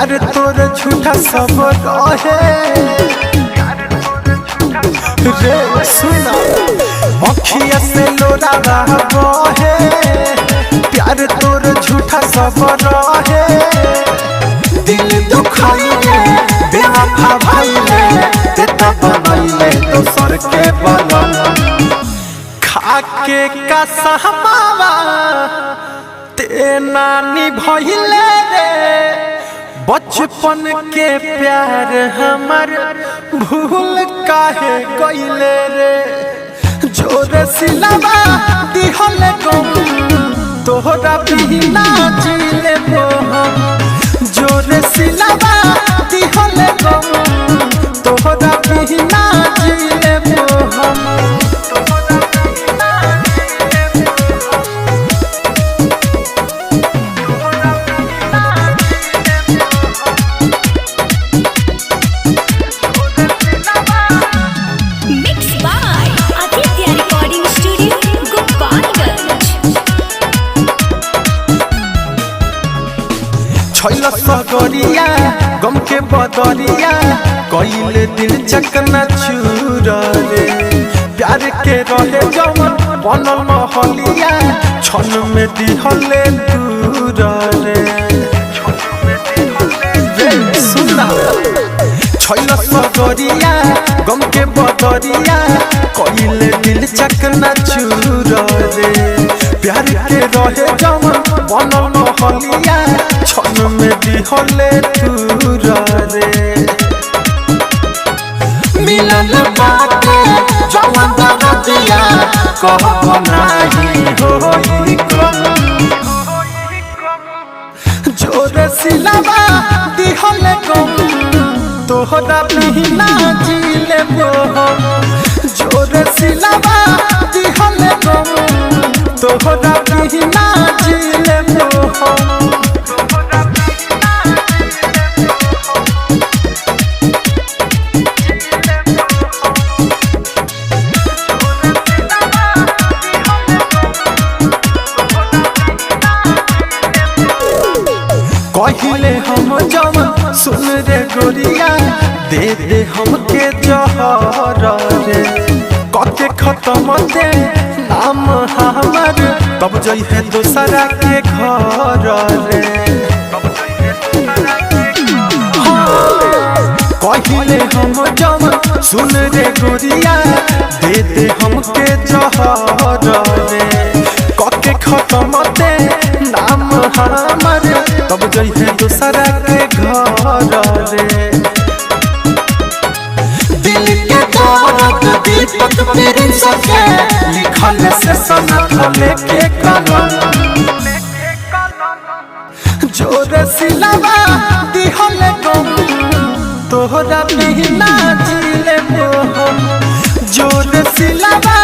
प्यार तोर झूठा सब रहे रे सुना अखिया से लोरा बहे प्यार तोर झूठा सब रहे दिल दुखाइले बेवफा भइले ते तब बनइले दोसर के बलम खाके का सहमावा ते नानी भइले रे बचपन के प्यार हमर भूल काहे गइले रे जोर सिलवा दिहल गम तोहरा बिना जीले हम जोर सिलवा दिहल गम तोहरा बिना जीले हम छैल सगरिया गम के बदरिया कइले दिल चकना चूर रे प्यार के रहे जवन बनल महलिया छन में दिहले दूर रे सुना छैल सगरिया गम के बदरिया कइले दिल चकना चूर रे प्यार के रहे जवन बनल महलिया छन में दिहले दूर रे मिलन बाटे जवन दरदिया कहब नाही होई कम जोर सिलवा दिहले गम तोहरा बिना जीले हम जोर सिलवा दिहले गम तोहरा बिना जीले हम कहिले हम जवन सुन रे गोरिया दे दे हमके जहर रे कके खत्म दे नाम हमर तब जइहे दोसरा के घर रे कहिले हम जवन सुन रे गोरिया दे दे हमके जहर रे कके खत्म दे नाम हमर तब जइहे दोसरा के घर रे दिल के दर्द दीपक तेरे सके लिखल से सनत लेके कलम जोर सिलवा दिहल गम तोहरा बिना जीले हम जोर सिलवा